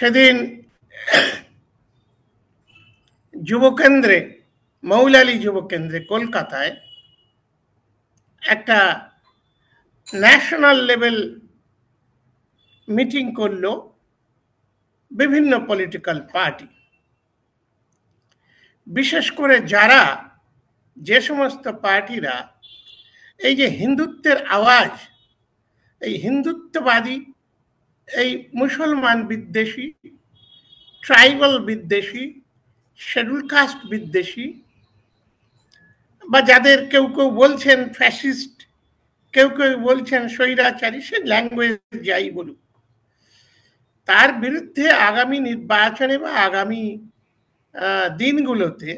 সেদিন যুবকেন্দ্রে, মৌলালী যুবকেন্দ্রে কলকাতায় একটা ন্যাশনাল লেভেল মিটিং করলো বিভিন্ন পলিটিক্যাল পার্টি। বিশেষ করে যে সমস্ত পার্টিরা এই যে হিন্দুত্বের আওয়াজ, এই হিন্দুত্ববাদী, এই মুসলমান বিদ্বেষী, ট্রাইবাল বিদ্বেষী, শিডিউল কাস্ট বিদ্বেষী, বা যাদের কেউ কেউ বলছেন ফ্যাসিস্ট, কেউ কেউ বলছেন স্বৈরাচারী, সে ল্যাঙ্গুয়েজ যাই বলুক, তার বিরুদ্ধে আগামী নির্বাচনে বা আগামী দিনগুলোতে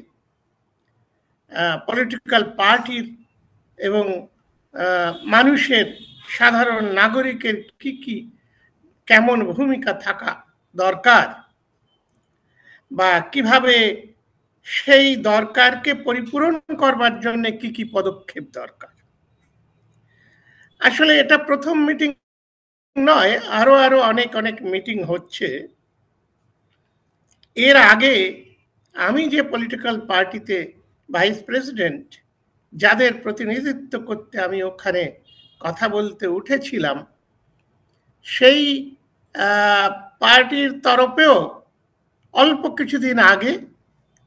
পলিটিক্যাল পার্টির এবং মানুষের, সাধারণ নাগরিকের কি কেমন ভূমিকা থাকা দরকার, বা কিভাবে সেই দরকারকে পরিপূরণ করবার জন্য কি পদক্ষেপ দরকার। আসলে এটা প্রথম মিটিং নয়, আরো অনেক মিটিং হচ্ছে। এর আগে আমি যে পলিটিক্যাল পার্টিতে ভাইস প্রেসিডেন্ট, যাদের প্রতিনিধিত্ব করতে আমি ওখানে কথা বলতে উঠেছিলাম, সেই পার্টির তরফেও অল্প কিছুদিন আগে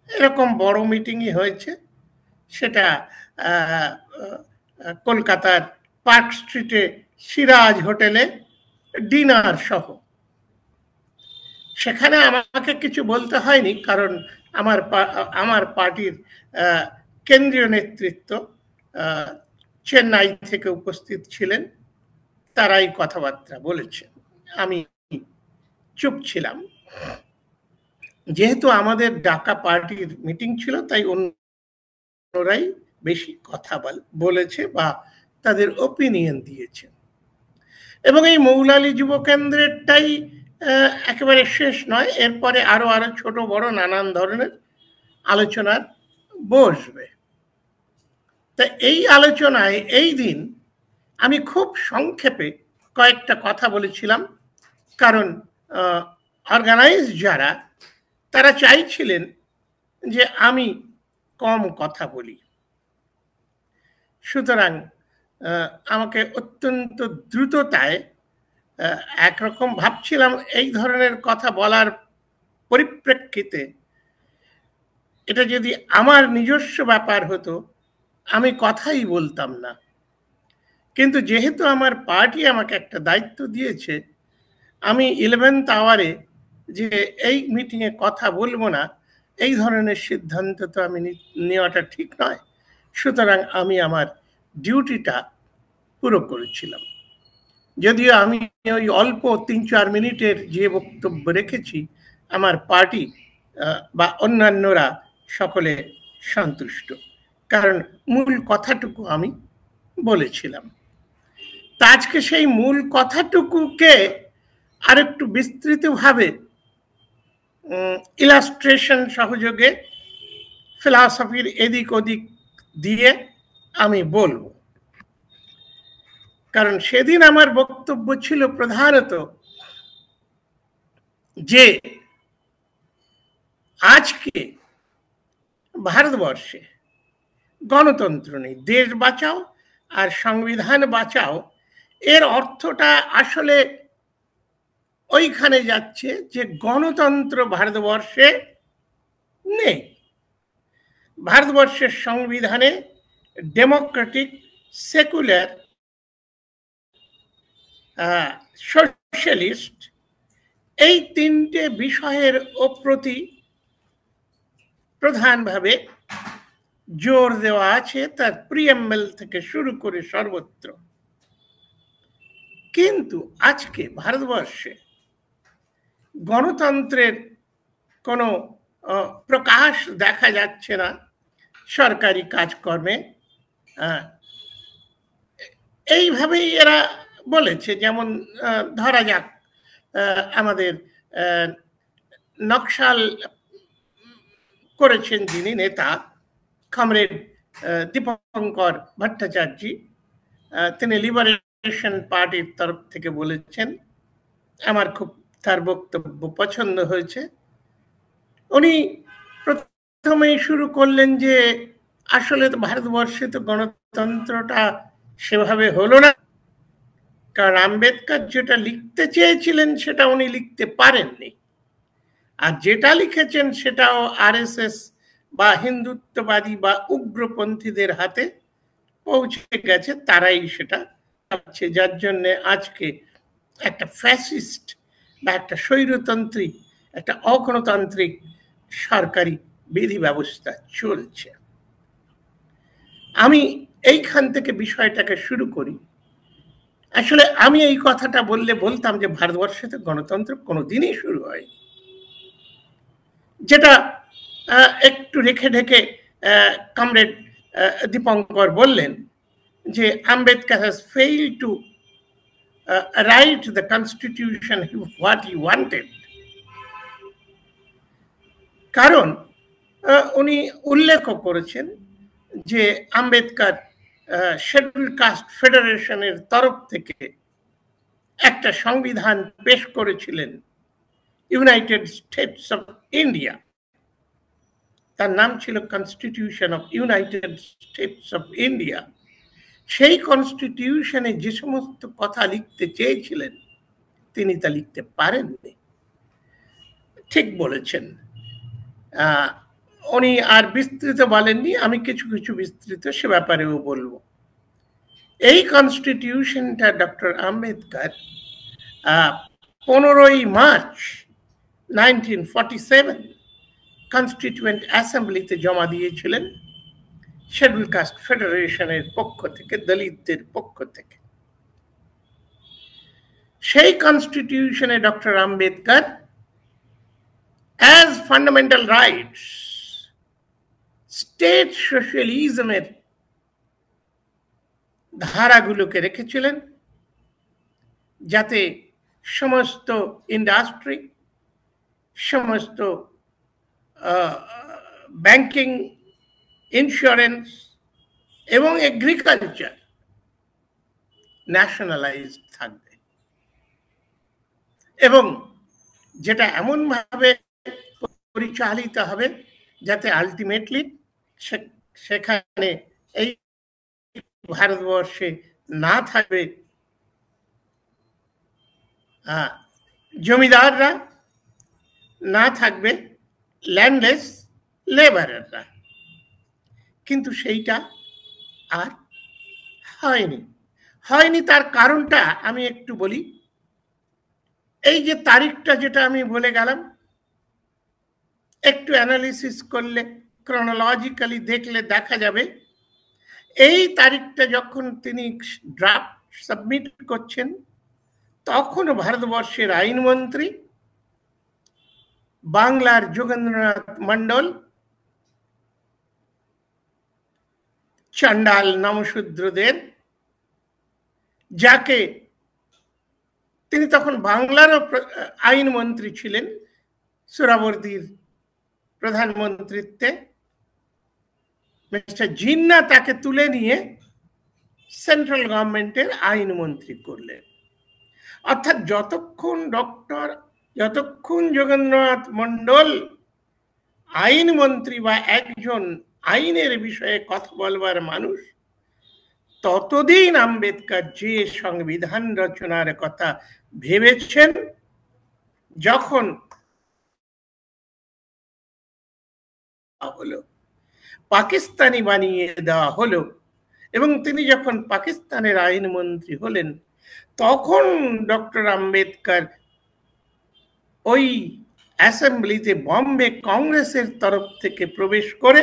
এরকম বড় মিটিংই হয়েছে। সেটা কলকাতার পার্ক স্ট্রিটে সিরাজ হোটেলে ডিনার সহ। সেখানে আমাকে কিছু বলতে হয়নি, কারণ আমার পার্টির কেন্দ্রীয় নেতৃত্ব চেন্নাই থেকে উপস্থিত ছিলেন, তারাই কথাবার্তা বলেছেন, আমি চুপ ছিলাম। যেহেতু আমাদের ডাকা পার্টির মিটিং ছিল, তাই অন্যরাই বেশি কথা বলেছে বা তাদের ওপিনিয়ন দিয়েছে। এবং এই মৌলালী যুব কেন্দ্রেরটাই একেবারে শেষ নয়, এরপরে আরো ছোট বড় নানান ধরনের আলোচনার বসবে। তা এই আলোচনায় এই দিন আমি খুব সংক্ষেপে কয়েকটা কথা বলেছিলাম, কারণ অর্গানাইজ যারা, তারা চাইছিলেন যে আমি কম কথা বলি। সুতরাং আমাকে অত্যন্ত দ্রুততায়, একরকম ভাবছিলাম এই ধরনের কথা বলার পরিপ্রেক্ষিতে এটা যদি আমার নিজস্ব ব্যাপার হতো, আমি কথাই বলতাম না। কিন্তু যেহেতু আমার পার্টি আমাকে একটা দায়িত্ব দিয়েছে, আমি 11th আওয়ারে যে এই মিটিংয়ে কথা বলবো না, এই ধরনের সিদ্ধান্ত তো আমি নেওয়াটা ঠিক নয়। সুতরাং আমি আমার ডিউটিটা পুরো করেছিলাম। যদিও আমি ওই অল্প 3-4 মিনিটের যে বক্তব্য রেখেছি, আমার পার্টি বা অন্যান্যরা সকলে সন্তুষ্ট, কারণ মূল কথাটুকু আমি বলেছিলাম। তা আজকে সেই মূল কথাটুকুকে আরেকটু বিস্তৃতভাবে ইলাস্ট্রেশন সহযোগে ফিলসফির এদিক ওদিক দিয়ে আমি বলবো। কারণ সেদিন আমার বক্তব্য ছিল প্রধানত যে আজকে ভারতবর্ষে গণতন্ত্র নেই, দেশ বাঁচাও আর সংবিধান বাঁচাও, এর অর্থটা আসলে ওইখানে যাচ্ছে যে গণতন্ত্র ভারতবর্ষে নেই। ভারতবর্ষের সংবিধানে ডেমোক্রেটিক, সেকুলার, সোশ্যালিস্ট, এই তিনটে বিষয়ের প্রতি প্রধানভাবে জোর দেওয়া আছে, তার প্রিএম্বল থেকে শুরু করে সর্বত্র। কিন্তু আজকে ভারতবর্ষে গণতন্ত্রের কোনো প্রকাশ দেখা যাচ্ছে না সরকারি কাজকর্মে। এইভাবেই এরা বলেছে, যেমন ধরা যাক আমাদের নকশাল করেছেন যিনি নেতা, কমরেড দীপঙ্কর ভট্টাচার্য, তিনি লিবারেশন পার্টির তরফ থেকে বলেছেন, আমার খুব তার বক্তব্য পছন্দ হয়েছে। উনি প্রথমেই শুরু করলেন যে আসলে তো ভারতবর্ষে তো গণতন্ত্রটা সেভাবে হলো না, কারণ আম্বেদকর যেটা লিখতে চেয়েছিলেন সেটা উনি লিখতে পারেননি, আর যেটা লিখেছেন সেটাও আরএসএস বা হিন্দুত্ববাদী বা উগ্রপন্থীদের হাতে পৌঁছে গেছে, তারাই সেটা পাচ্ছে, যার জন্য আজকে একটা ফ্যাসিস্ট বা একটা স্বৈরতান্ত্রিক, একটা অগণতান্ত্রিক সরকারি বিধি ব্যবস্থা চলছে। আমি এইখান থেকে বিষয়টাকে শুরু করি। আসলে আমি এই কথাটা বলতাম যে ভারতবর্ষে তো গণতন্ত্র কোনোদিনই শুরু হয়নি, যেটা একটু রেখে ঢেকে কমরেড দীপঙ্কর বললেন যে Ambedkar has failed to write the constitution what he wanted, কারণ উনি উল্লেখ করেছেন যে আম্বেদকর শিডিউল কাস্ট ফেডারেশনের তরফ থেকে একটা সংবিধান পেশ করেছিলেন ইউনাইটেড স্টেটস অফ ইন্ডিয়া, তার নাম ছিল constitution of United states of India. সেই কনস্টিটিউশনে যে সমস্ত কথা লিখতে চেয়েছিলেন তিনি তা লিখতে পারেননি। ঠিক বলেছেন, উনি আর বিস্তৃত বলেননি, আমি কিছু কিছু বিস্তৃত সে ব্যাপারেও বলবো। এই কনস্টিটিউশনটা ডক্টর আম্বেদকর 15ই মার্চ 1947 কনস্টিটিউয়েন্ট অ্যাসেম্বলিতে জমা দিয়েছিলেন শিডিউল কাস্ট ফেডারেশনের পক্ষ থেকে, দলিতদের পক্ষ থেকে। সেই কনস্টিটিউশনে doctor Ambedkar as fundamental rights state সোশ্যালিজমের ধারাগুলোকে রেখেছিলেন, যাতে সমস্ত ইন্ডাস্ট্রি, সমস্ত ব্যাংকিং, ইন্স্যুরেন্স এবং এগ্রিকালচার ন্যাশনালাইজ থাকবে, এবং যেটা এমনভাবে পরিচালিত হবে যাতে আলটিমেটলি সেখানে এই ভারতবর্ষে না থাকবে জমিদাররা, না থাকবে ল্যান্ডলেস লেবাররা। কিন্তু সেইটা আর হয়নি। তার কারণটা আমি একটু বলি। এই যে তারিখটা যেটা আমি বলে গেলাম, একটু অ্যানালিসিস করলে, ক্রনোলজিক্যালি দেখলে দেখা যাবে এই তারিখটা যখন তিনি ড্রাফট সাবমিট করছেন তখনও ভারতবর্ষের আইনমন্ত্রী বাংলার যোগেন্দ্রনাথ মন্ডল চান্ডাল নমশূদ্রদের, যাকে তিনি তখন বাংলারও আইনমন্ত্রী ছিলেন সোহরাওয়ার্দীর প্রধানমন্ত্রীত্বে, মিস্টার জিন্না তাকে তুলে নিয়ে সেন্ট্রাল গভর্নমেন্টের আইনমন্ত্রী করলেন। অর্থাৎ যতক্ষণ যোগেন্দ্রনাথ মন্ডল আইনমন্ত্রী বা একজন আইনের বিষয়ে কথা বলবার মানুষ, ততদিন আম্বেদকর যে সংবিধান রচনার কথা ভেবেছেন, যখন হলো পাকিস্তানি বানিয়ে দেওয়া হলো এবং তিনি যখন পাকিস্তানের আইনমন্ত্রী হলেন, তখন ডক্টর আম্বেদকর ওই অ্যাসেম্বলিতে বম্বে কংগ্রেসের তরফ থেকে প্রবেশ করে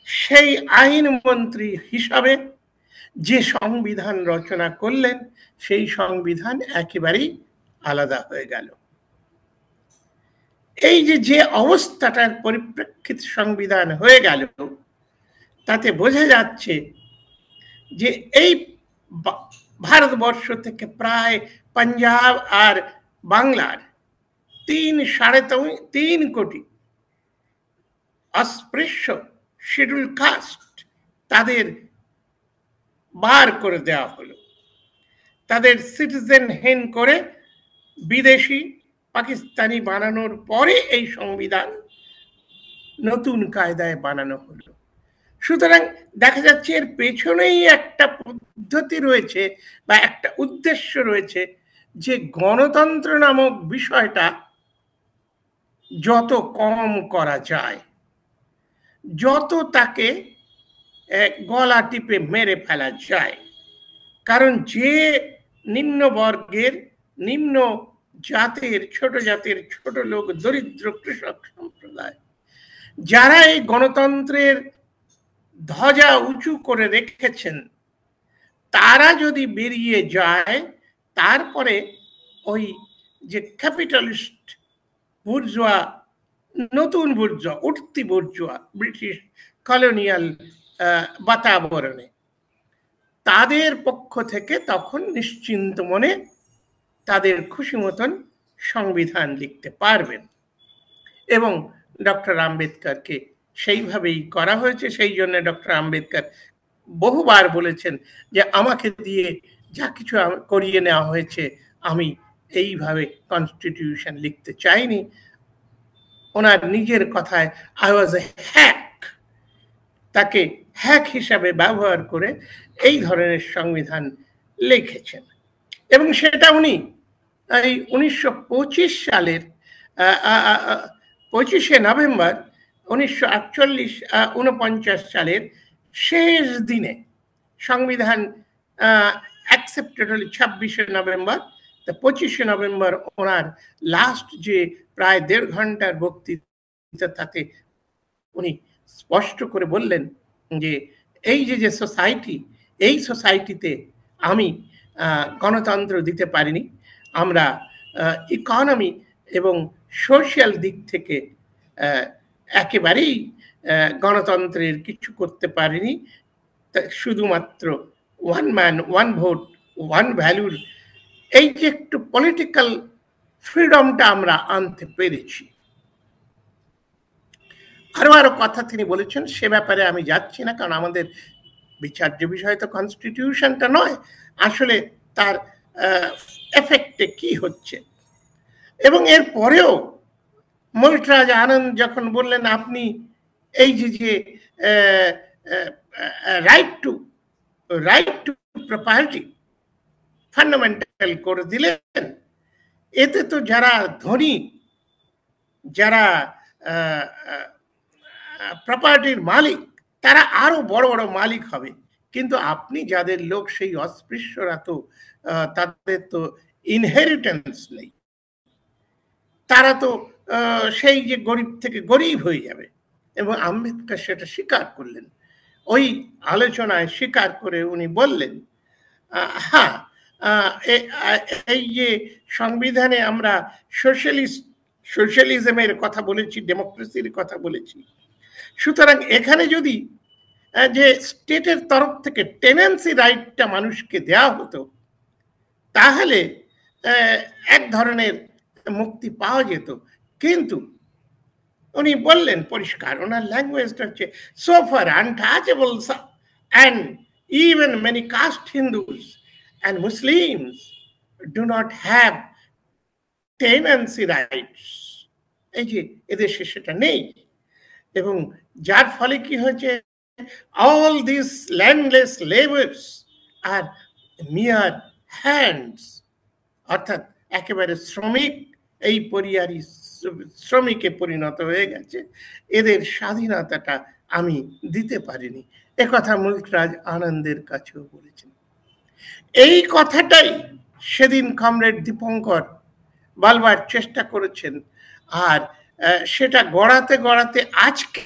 সেই আইনমন্ত্রী হিসাবে যে সংবিধান রচনা করলেন, সেই সংবিধান একেবারেই আলাদা হয়ে গেল। এই যে অবস্থাটার পরিপ্রেক্ষিত সংবিধান হয়ে গেল, তাতে বোঝা যাচ্ছে যে এই ভারতবর্ষ থেকে প্রায় পাঞ্জাব আর বাংলার 3.5 কোটি অস্পৃশ্য শিডিউল কাস্ট, তাদের বার করে দেওয়া হলো, তাদের সিটিজেনহীন করে বিদেশি পাকিস্তানি বানানোর পরে এই সংবিধান নতুন কায়দায় বানানো হলো। সুতরাং দেখা যাচ্ছে এর পেছনেই একটা পদ্ধতি রয়েছে বা একটা উদ্দেশ্য রয়েছে, যে গণতন্ত্র নামক বিষয়টা যত কম করা যায়, যত তাকে গলা টিপে মেরে ফেলা যায়। কারণ যে নিম্ন বর্গের, নিম্ন জাতের, ছোট জাতের ছোট লোক, দরিদ্র কৃষক সম্প্রদায়, যারা এই গণতন্ত্রের ধ্বজা উঁচু করে রেখেছেন, তারা যদি বেরিয়ে যায়, তারপরে ওই যে ক্যাপিটালিস্ট বুর্জোয়া, নতুন বুর্জোয়া, উঠতি বুর্জোয়া, ব্রিটিশ কলোনিয়াল বাতাবরণে, তাদের পক্ষ থেকে তখন নিশ্চিন্ত মনে তাদের খুশি মতন সংবিধান লিখতে পারবেন। এবং ডক্টর আম্বেদকরকে সেইভাবেই করা হয়েছে। সেই জন্য ডক্টর আম্বেদকর বহুবার বলেছেন যে আমাকে দিয়ে যা কিছু করিয়ে নেওয়া হয়েছে, আমি এইভাবে কনস্টিটিউশন লিখতে চাইনি। ওনার নিজের কথায়, আই ওয়াজ এ হ্যাক, তাকে হ্যাক হিসাবে ব্যবহার করে এই ধরনের সংবিধান লিখেছেন। এবং সেটা উনি এই 1925 সালের 25শে নভেম্বর 1949 সালের শেষ দিনে সংবিধান অ্যাকসেপ্টেড হল 26শে নভেম্বর। 25শে নভেম্বর ওনার লাস্ট যে প্রায় 1.5 ঘন্টার বক্তৃতা, তাতে উনি স্পষ্ট করে বললেন যে এই যে সোসাইটি, এই সোসাইটিতে আমি গণতন্ত্র দিতে পারিনি, আমরা ইকোনমি এবং সোশ্যাল দিক থেকে একেবারেই গণতন্ত্রের কিছু করতে পারিনি। শুধুমাত্র one man one vote one ভ্যালুর এই যে একটু পলিটিক্যাল ফ্রিডমটা আমরা আনতে পেরেছি। আরো কথা তিনি বলেছেন, সে ব্যাপারে আমি যাচ্ছি না, কারণ আমাদের বিচার্য বিষয় তো কনস্টিটিউশনটা নয়, আসলে তার এফেক্টে কি হচ্ছে। এবং এর পরেও মল্টরাজ আনন্দ যখন বললেন আপনি এই যে রাইট টু প্রপার্টি ফান্ডামেন্টাল করে দিলেন, এতে তো যারা ধনী, যারা প্রপার্টির মালিক, তারা আরো বড় বড় মালিক হবে। কিন্তু আপনি যাদের লোক, সেই অস্পৃশ্যরা তো তাদের তো ইনহেরিটেন্স নেই, তারা তো সেই যে গরিব থেকে গরিব হয়ে যাবে। এবং আম্বেদকর সেটা স্বীকার করলেন। ওই আলোচনায় স্বীকার করে উনি বললেন, হ্যাঁ, এই যে সংবিধানে আমরা সোশ্যালিজমের কথা বলেছি, ডেমোক্রেসির কথা বলেছি, সুতরাং এখানে যদি যে স্টেটের তরফ থেকে টেনেন্সি রাইটটা মানুষকে দেওয়া হতো, তাহলে এক ধরনের মুক্তি পাওয়া যেত। কিন্তু উনি বললেন পরিষ্কার, ওনার ল্যাঙ্গুয়েজটা হচ্ছে, so far untouchables and even many caste Hindus and Muslims do not have tenancy rights, এই যে এদেশে সেটা নেই। এবং যার ফলে কি হয়েছে, all these landless laborers are mere hands, অর্থাৎ একেবারে শ্রমিক, এই পরিয়ারি শ্রমিকে পরিণত হয়ে গেছে, এদের স্বাধীনতাটা আমি দিতে পারিনি। একথা মল্টরাজ আনন্দের কাছেও বলেছেন। এই কথাটাই সেদিন কমরেড দীপঙ্কর বলবার চেষ্টা করেছেন। আর সেটা গড়াতে গড়াতে আজকে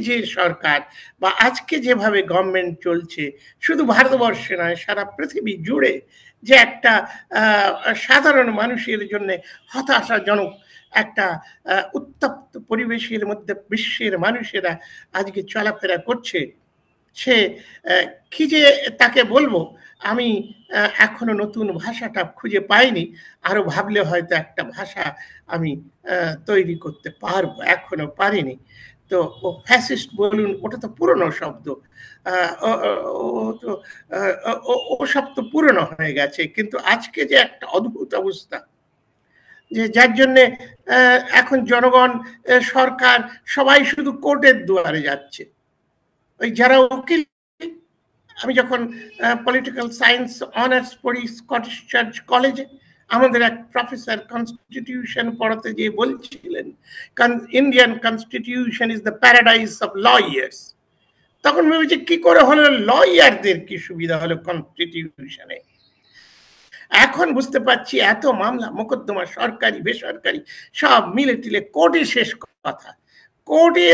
যে সরকার বা আজকে যেভাবে গভর্নমেন্ট চলছে, শুধু ভারতবর্ষে নয়, সারা পৃথিবী জুড়ে যে একটা সাধারণ মানুষের জন্য হতাশাজনক একটা উত্তপ্ত পরিবেশের মধ্যে বিশ্বের মানুষেরা আজকে চলাফেরা করছে, সে কি যে তাকে বলবো, আমি এখনো নতুন ভাষাটা খুঁজে পাইনি। আরো ভাবলে হয়তো একটা ভাষা আমি তৈরি করতে পারবো, এখনো পারিনি। তো ও ফ্যাসিস্ট বলুন, ওটা তো পুরনো শব্দ, ও সব তো পুরনো হয়ে গেছে। কিন্তু আজকে যে একটা অদ্ভুত অবস্থা, যে যার জন্যে এখন জনগণ, সরকার সবাই শুধু কোর্টের দুয়ারে যাচ্ছে। ওই যারা উকিল, আমি যখন পলিটিক্যাল সায়েন্স অনার্স পড়ি স্কটিশ চার্চ কলেজে, আমাদের এক প্রফেসর কনস্টিটিউশন পড়াতে গিয়ে বলছিলেন, Indian constitution is the paradise of lawyers. তখন ভেবেছি কি করে হলো, লয়ারদের কি সুবিধা হলো কনস্টিটিউশনে। এখন বুঝতে পারছি এত মামলা মোকদ্দমা সরকারি বেসরকারি সব মিলে টিলে কোর্টে শেষ কথা, কোর্টে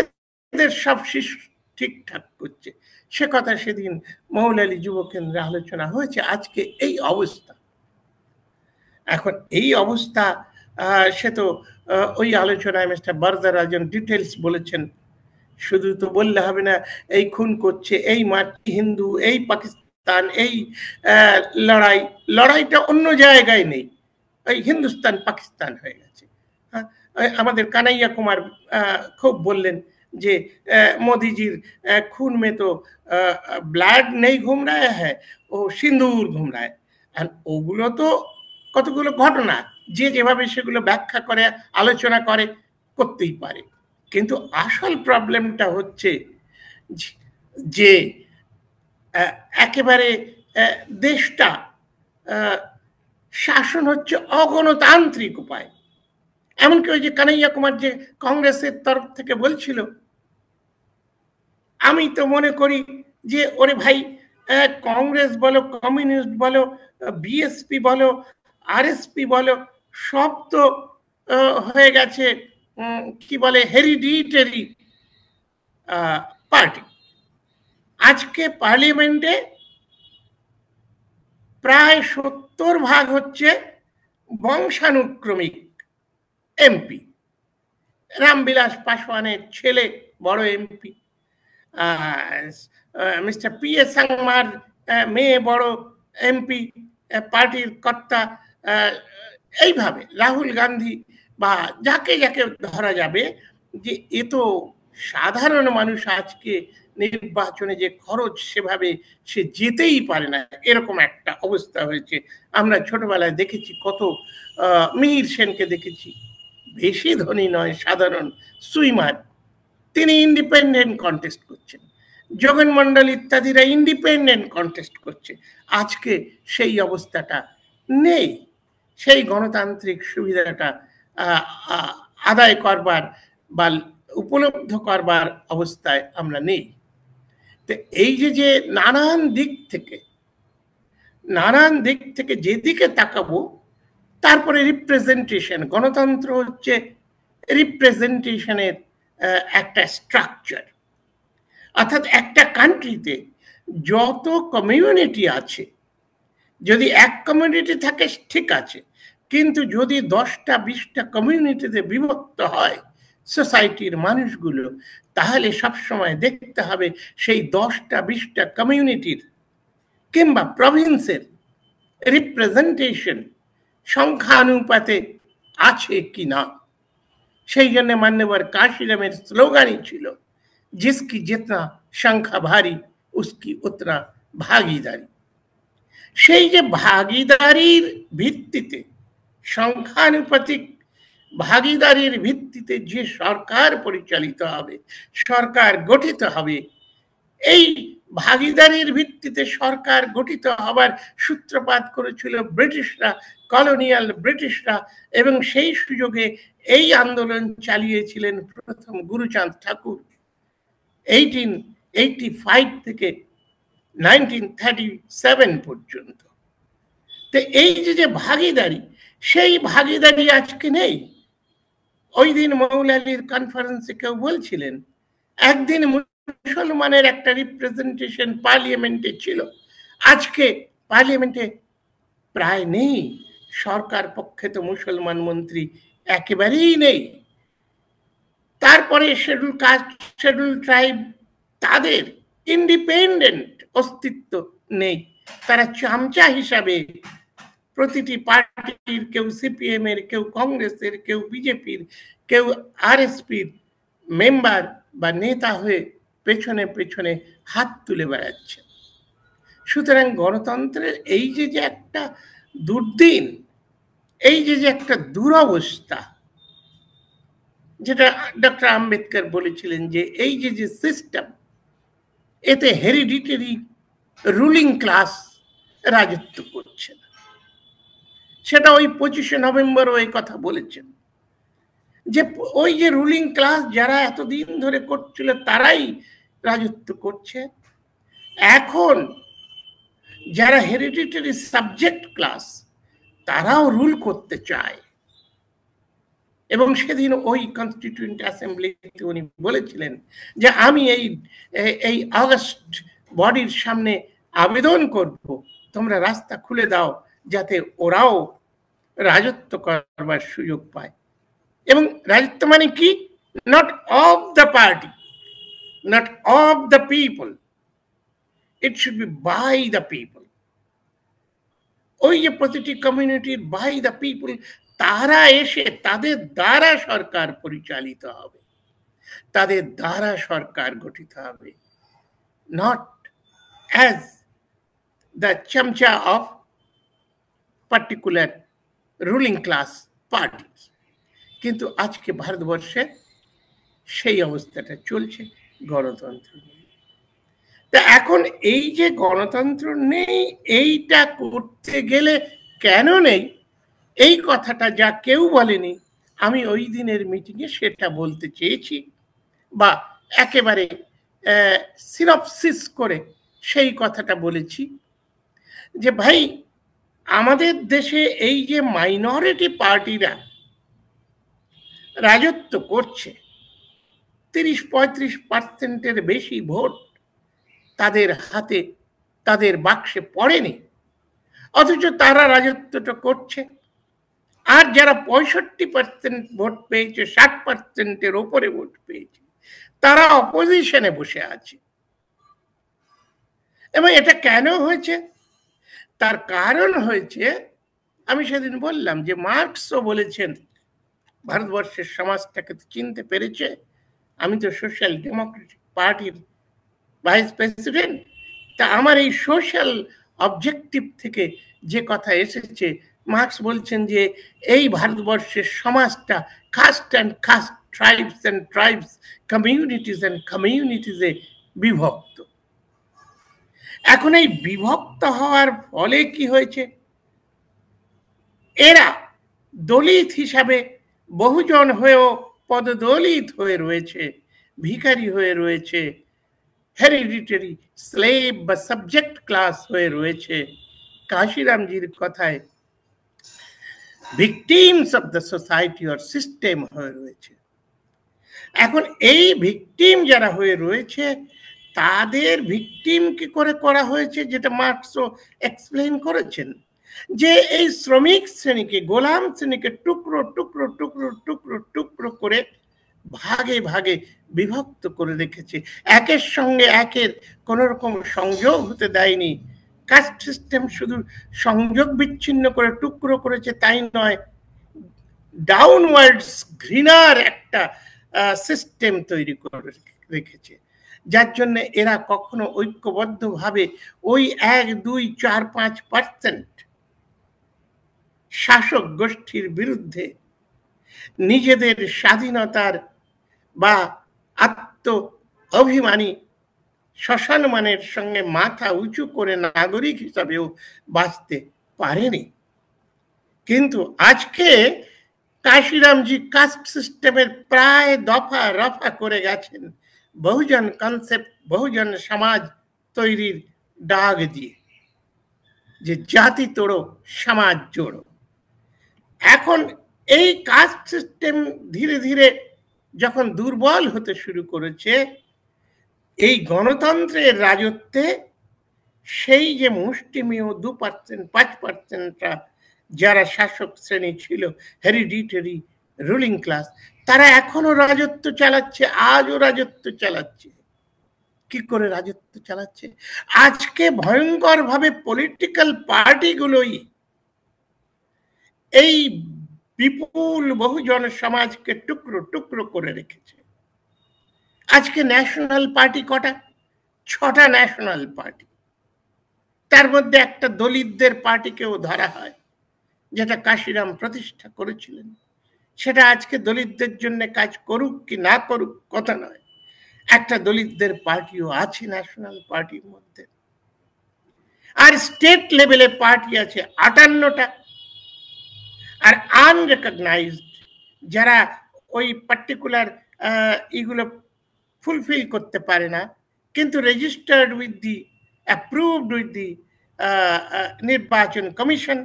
এদের সব শিশু ঠিকঠাক করছে। সে কথা সেদিন মৌলালী যুব কেন্দ্রে আলোচনা হয়েছে। আজকে এই অবস্থা, এখন এই অবস্থা, সে তো ওই আলোচনায় মিস্টার বরদারাজন ডিটেলস বলেছেন। শুধু তো বললে হবে না এই খুন করছে, এই মাটি হিন্দু, এই পাকিস্তান, এই লড়াইটা অন্য জায়গায় নেই, এই হিন্দুস্তান পাকিস্তান হয়ে গেছে। আমাদের কানাইয়া কুমার খুব বললেন যে মোদিজির খুন মে তো ব্লাড নেই ঘুম রায় হ্যাঁ, ও সিন্দুর ঘুম রায়। আর ওগুলো তো কতগুলো ঘটনা, যে যেভাবে সেগুলো ব্যাখ্যা করে আলোচনা করে করতেই পারে, কিন্তু আসল প্রবলেমটা হচ্ছে যে একেবারে দেশটা শাসন হচ্ছে অগণতান্ত্রিক উপায়। এমনকি ওই যে কানাইয়া কুমার যে কংগ্রেসের তরফ থেকে বলছিল, আমি তো মনে করি যে ওরে ভাই, কংগ্রেস বলো, কমিউনিস্ট বলো, বিএসপি বলো, আরএসপি বলো, সব তো হয়ে গেছে কি বলে হেরিডিটারি পার্টি। আজকে পার্লামেন্টে প্রায় 70% হচ্ছে বংশানুক্রমিক এমপি। রামবিলাস পাসওয়ানের ছেলে বড় এমপি, মিস্টার পি এ সাংমার মেয়ে বড় এমপি, পার্টির কর্তা। এইভাবে রাহুল গান্ধী বা যাকে যাকে ধরা যাবে, যে এ তো সাধারণ মানুষ আজকে নির্বাচনে যে খরচ সেভাবে সে যেতেই পারে না, এরকম একটা অবস্থা হয়েছে। আমরা ছোটবেলায় দেখেছি কত, মিহির সেনকে দেখেছি, বেশি ধনী নয়, সাধারণ সুইমার, তিনি ইন্ডিপেন্ডেন্ট কন্টেস্ট করছেন। যোগেন মন্ডল ইত্যাদিরা ইন্ডিপেন্ডেন্ট কন্টেস্ট করছে। আজকে সেই অবস্থাটা নেই, সেই গণতান্ত্রিক সুবিধাটা আদায় করবার বা উপলব্ধ করবার অবস্থায় আমরা নেই। তো এই যে নানান দিক থেকে যেদিকে তাকাবো, তারপরে রিপ্রেজেন্টেশন, গণতন্ত্র হচ্ছে রিপ্রেজেন্টেশনের একটা স্ট্রাকচার। অর্থাৎ একটা কান্ট্রিতে যত কমিউনিটি আছে, যদি এক কমিউনিটি থাকে ঠিক আছে, কিন্তু যদি 10টা 20টা কমিউনিটিতে বিভক্ত হয় সোসাইটির মানুষগুলো, তাহলে সবসময় দেখতে হবে সেই 10টা 20টা কমিউনিটির কিংবা প্রভিন্সের রিপ্রেজেন্টেশন সংখ্যানুপাতে আছে কি না। সেই জন্য মান্যবর কাশিরামের স্লোগানই ছিল, जिसकी जितना সংখ্যা ভারী उसकी उतना ভাগীদারি। সেই যে ভাগীদারির ভিত্তিতে, সংখ্যানুপাতিক ভাগীদারির ভিত্তিতে যে সরকার পরিচালিত হবে, সরকার গঠিত হবে, এই ভাগীদারির ভিত্তিতে সরকার গঠিত হবার সূত্রপাত করেছিল ব্রিটিশরা, কলোনিয়াল ব্রিটিশরা, এবং সেই সুযোগে এই আন্দোলন চালিয়েছিলেন প্রথম গুরুচাঁদ ঠাকুর 1885 থেকে 1937 পর্যন্ত। তো এই যে ভাগীদারি, সেই ভাগীদারি আজকে নেই। ওই দিন মৌলালীর কনফারেন্সে কেউ বলছিলেন, একদিন মুসলমানের একটা রিপ্রেজেন্টেশন পার্লামেন্টে ছিল, আজকে পার্লামেন্টে প্রায় নেই। সরকার পক্ষে তো মুসলমান মন্ত্রী একেবারেই নেই। তারপরে শেডুল কাস্ট, শেডুল ট্রাইব, তাদের ইন্ডিপেন্ডেন্ট অস্তিত্ব নেই। তারা চামচা হিসাবে প্রতিটি পার্টির, কেউ সিপিএম এর, কেউ কংগ্রেসের, কেউ বিজেপির, কেউ আরএসপির মেম্বার বা নেতা হয়ে পেছনে পেছনে হাত তুলে বেড়াচ্ছে। সুতরাং গণতন্ত্রের এই যে একটা দুর্দিন, এই যে যে একটা দুরবস্থা, যেটা ডক্টর আম্বেদকর বলেছিলেন যে এই যে যে সিস্টেম, এতে হেরিডিটারি রুলিং ক্লাস রাজত্ব করছে না। সেটা ওই 25শে নভেম্বরও এই কথা বলেছেন যে ওই যে রুলিং ক্লাস যারা এতদিন ধরে করছিল তারাই রাজত্ব করছে। এখন যারা হেরিডিটারি সাবজেক্ট ক্লাস তারাও রুল করতে চায়। এবং সেদিন ওই কনস্টিটিউয়েন্ট অ্যাসেম্বলিতে উনি বলেছিলেন যে আমি এই আগস্ট বডির সামনে আবেদন করব, তোমরা রাস্তা খুলে দাও যাতে ওরাও রাজত্ব করবার সুযোগ পায়। এবং রাজত্ব মানে কি? Not of the party, not of the people, it should be by the people. ওই যে প্রতিটি কমিউনিটির বাই দ্য পিপল, তারা এসে তাদের দ্বারা সরকার পরিচালিত হবে, তাদের দ্বারা সরকার গঠিত হবে, নট অ্যাজ দ্য চামচা of particular ruling class party. কিন্তু আজকে ভারতবর্ষে সেই অবস্থাটা চলছে, গণতন্ত্র নেই। তা এখন এই যে গণতন্ত্র নেই, এইটা করতে গেলে কেন নেই এই কথাটা যা কেউ বলেনি, আমি ওই দিনের মিটিংয়ে সেটা বলতে চেয়েছি, বা একেবারে সিনপসিস করে সেই কথাটা বলেছি যে ভাই, আমাদের দেশে এই যে মাইনরিটি পার্টিরা রাজত্ব করছে, 30-35% বেশি ভোট তাদের হাতে, তাদের বাক্সে পড়েনি, অথচ তারা রাজত্বটা করছে। আর যারা 65% ভোট পেয়েছে, 60%-এর ওপরে ভোট পেয়েছে, তারা অপোজিশনে বসে আছে। এবং এটা কেন হয়েছে? তার কারণ হয়েছে, আমি সেদিন বললাম যে মার্কসও বলেছেন ভারতবর্ষের সমাজটাকে চিনতে পেরেছে। আমি তো সোশ্যাল ডেমোক্রেটিক পার্টির ভাইস প্রেসিডেন্ট, তা আমার এই সোশ্যাল অবজেক্টিভ থেকে যে কথা এসেছে, মার্কস বলছেন যে এই ভারতবর্ষের সমাজটা caste and caste, tribes and tribes, communities and কমিউনিটিসে বিভক্ত। এখন এই বিভক্ত হওয়ার ফলে কি হয়েছে? এরা দলিত হিসাবে বহুজন হয়েও পদদলিত হয়ে রয়েছে, ভিখারি হয়ে রয়েছে, হেরিডিটারি স্লেভ বা সাবজেক্ট ক্লাস হয়ে রয়েছে। কাশিরামজির কথায় victims of the society or system হয়ে রয়েছে। এখন এই ভিকটিম যারা হয়ে রয়েছে, তাদের ভিকটিম কি করে করা হয়েছে, যেটা মার্কসও এক্সপ্লেন করেছেন, যে এই শ্রমিক শ্রেণীকে, গোলাম শ্রেণীকে টুকরো টুকরো টুকরো টুকরো টুকরো করে ভাগে ভাগে বিভক্ত করে রেখেছে, একের সঙ্গে একের কোন রকম সংযোগ হতে দেয়নি। কাস্ট সিস্টেম শুধু সংযোগ বিচ্ছিন্ন করে টুকরো করেছে তাই নয়, ডাউনওয়ার্ডস ঘৃণার একটা সিস্টেম তৈরি করে রেখেছে, যার জন্য এরা কখনো ঐক্যবদ্ধভাবে ওই 1, 2, 4, 5% শাসক গোষ্ঠীর বিরুদ্ধে নিজেদের স্বাধীনতার বা আত্ম অভিমানী সম্মানের সঙ্গে মাথা উঁচু করে নাগরিক হিসাবেও বাঁচতে পারেনি। কিন্তু আজকে কাশিরামজি কাস্ট সিস্টেমের প্রায় দফা রফা করে গেছেন বহুজন কনসেপ্ট, বহুজন সমাজ তৈরির ডাক দিয়ে, যে জাতি তোড়ো সমাজ জোড়ো। এখন এই কাস্ট সিস্টেম ধীরে ধীরে যখন দুর্বল হতে শুরু করেছে, এই গণতন্ত্রের রাজত্বে সেই যে মুষ্টিমেয় 2%, 5%টা যারা শাসক শ্রেণী ছিল, হেরিডিটারি রুলিং ক্লাস, তারা এখনো রাজত্ব চালাচ্ছে, আজও রাজত্ব চালাচ্ছে। কি করে রাজত্ব চালাচ্ছে? আজকে ভয়ঙ্কর ভাবে পলিটিক্যাল পার্টিগুলোই এই বিপুল বহুজন সমাজকে টুকরো টুকরো করে রেখেছে। আজকে ন্যাশনাল পার্টি কটা? 6টা ন্যাশনাল পার্টি। তার মধ্যে একটা দলিতদের পার্টিকেও ধরা হয়, যেটা কাশিরাম প্রতিষ্ঠা করেছিলেন, সেটা আজকে দলিতদের জন্য কাজ করুক কি না করুক কথা নয়, একটা দলিতদের পার্টিও আছে ন্যাশনাল পার্টির মধ্যে। আর স্টেট লেভেলে পার্টি আছে 58টা। আর আনরেকগনাইজড যারা ওই পার্টিকুলার এগুলো ফুলফিল করতে পারে না, কিন্তু registered with the approved with the নির্বাচন কমিশন,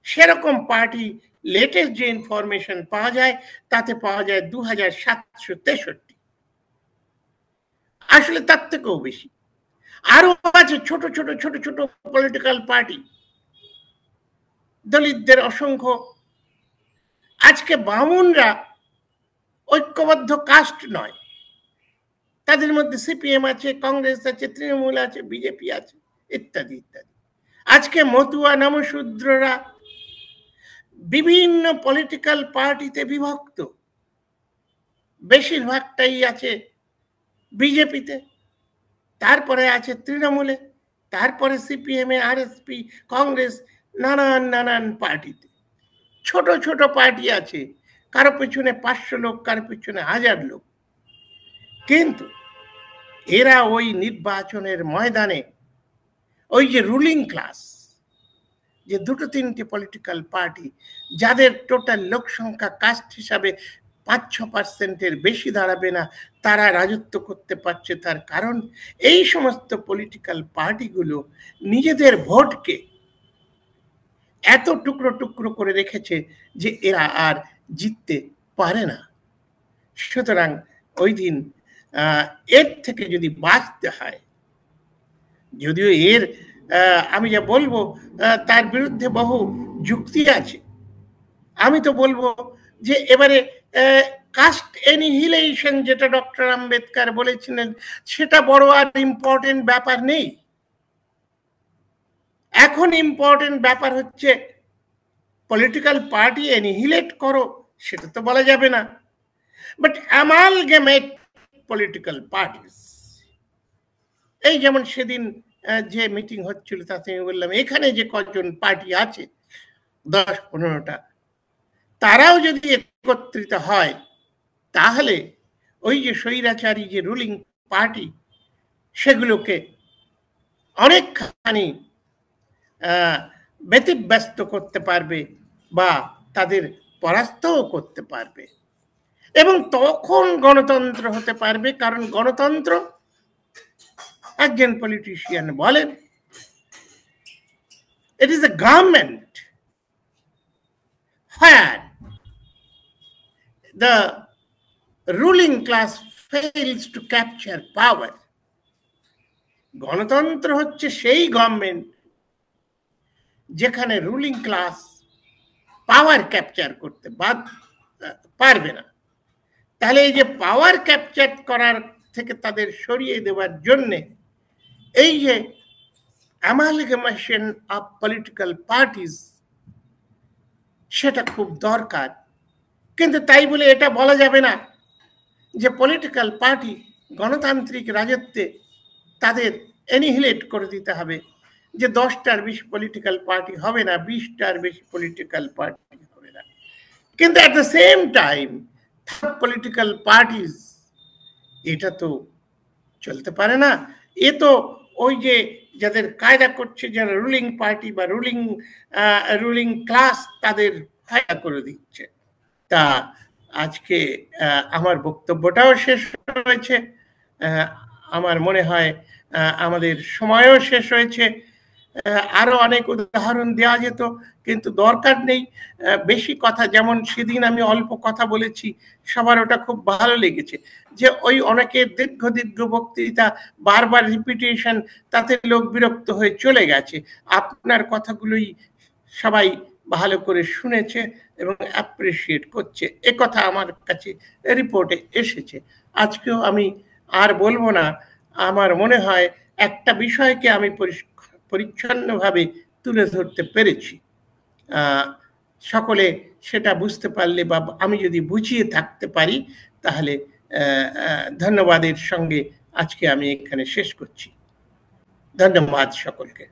সেরকম পার্টি লেটেস্ট যে ইনফরমেশন পাওয়া যায় তাতে পাওয়া যায় 2763। আসলে তার থেকেও বেশি আরো আছে ছোট ছোট ছোট ছোট পলিটিক্যাল পার্টি, দলিতদের অসংখ্য। আজকে বামুনরা ঐক্যবদ্ধ কাস্ট নয়, তাদের মধ্যে সিপিএম আছে, কংগ্রেস আছে, তৃণমূল আছে, বিজেপি আছে, ইত্যাদি ইত্যাদি। আজকে মতুয়া নমশূদ্ররা বিভিন্ন পলিটিক্যাল পার্টিতে বিভক্ত, বেশিরভাগটাই আছে বিজেপিতে, তারপরে আছে তৃণমূলে, তারপরে সিপিএম, আরএসপি, কংগ্রেস, নানান নানান পার্টিতে। ছোট ছোট পার্টি আছে, কারো পেছনে 500 লোক, কারো পেছনে 1000 লোক, কিন্তু এরা ওই নির্বাচনের ময়দানে ওই যে রুলিং ক্লাস, যে 2-3টে পলিটিক্যাল পার্টি যাদের টোটাল লোক সংখ্যা কাস্ট হিসাবে 5-6% বেশি দাঁড়াবে না, তারা রাজত্ব করতে পারছে। তার কারণ এই সমস্ত পলিটিক্যাল পার্টিগুলো নিজেদের ভোটকে এত টুকরো টুকরো করে রেখেছে যে এরা আর জিততে পারে না। সুতরাং ওই দিন এর থেকে যদি বাঁচতে হয়, যদিও এর আমি যা বলবো তার বিরুদ্ধে বহু যুক্তি আছে, আমি তো বলবো যে এবারে কাস্ট এনিহিলেশন যেটা ডক্টর আম্বেদকর বলেছিলেন, সেটা বড় আর ইম্পর্টেন্ট ব্যাপার নেই। এখন ইম্পর্টেন্ট ব্যাপার হচ্ছে পলিটিক্যাল পার্টি এনিহিলেট করো, সেটা তো বলা যাবে না, বাট অ্যামালগেমেট পলিটিক্যাল পার্টিস। এই যেমন সেদিন যে মিটিং হচ্ছিল তাতে আমি বললাম এখানে যে কজন পার্টি আছে 10-15টা, তারাও যদি একত্রিত হয় তাহলে ওই যে স্বৈরাচারী যে রুলিং পার্টি, সেগুলোকে অনেকখানি ব্যতিব্যস্ত করতে পারবে বা তাদের পরাস্তও করতে পারবে, এবং তখন গণতন্ত্র হতে পারবে। কারণ গণতন্ত্র, একজন পলিটিশিয়ান বলেন, it is a government where the ruling class fails to capture power. গণতন্ত্র হচ্ছে সেই গভর্নমেন্ট যেখানে রুলিং ক্লাস পাওয়ার ক্যাপচার করতে পারবে না। তাহলে এই যে পাওয়ার ক্যাপচার করার থেকে তাদের সরিয়ে দেওয়ার জন্য এই যে অ্যামালগামেশন অফ পলিটিক্যাল পার্টিস, সেটা খুব দরকার। কিন্তু তাই বলে এটা বলা যাবে না যে পলিটিক্যাল পার্টি গণতান্ত্রিক রাজত্বে তাদের এনিহিলেট করে দিতে হবে, যে 10টার বেশি পলিটিক্যাল পার্টি হবে না, 20টার বেশি পলিটিক্যাল পার্টি হবে না। কিন্তু at the same time political parties, এটা তো চলতে পারে না। এ তো ওই যে যাদের কায়দা করছে, যারা রুলিং পার্টি বা রুলিং ক্লাস, তাদের ফায়দা করে দিচ্ছে। তা আজকে আমার বক্তব্যটাও শেষ হয়েছে, আমার মনে হয় আমাদের সময়ও শেষ হয়েছে। আরো অনেক উদাহরণ দেওয়া যেত, কিন্তু দরকার নেই বেশি কথা। যেমন সেদিন আমি অল্প কথা বলেছি, সবার ওটা খুব ভালো লেগেছে, যে ওই অনেকের দীর্ঘ দীর্ঘ বক্তৃতা, বারবার রিপিটেশন, তাতে লোক বিরক্ত হয়ে চলে গেছে। আপনার কথাগুলোই সবাই ভালো করে শুনেছে এবং অ্যাপ্রিসিয়েট করছে, এ কথা আমার কাছে রিপোর্টে এসেছে। আজকেও আমি আর বলবো না। আমার মনে হয় একটা বিষয়কে আমি পরিচ্ছন্নভাবে তুলে ধরতে পেরেছি। সকলে সেটা বুঝতে পারলে বা আমি যদি বুঝিয়ে থাকতে পারি, তাহলে ধন্যবাদের সঙ্গে আজকে আমি এখানে শেষ করছি। ধন্যবাদ সকলকে।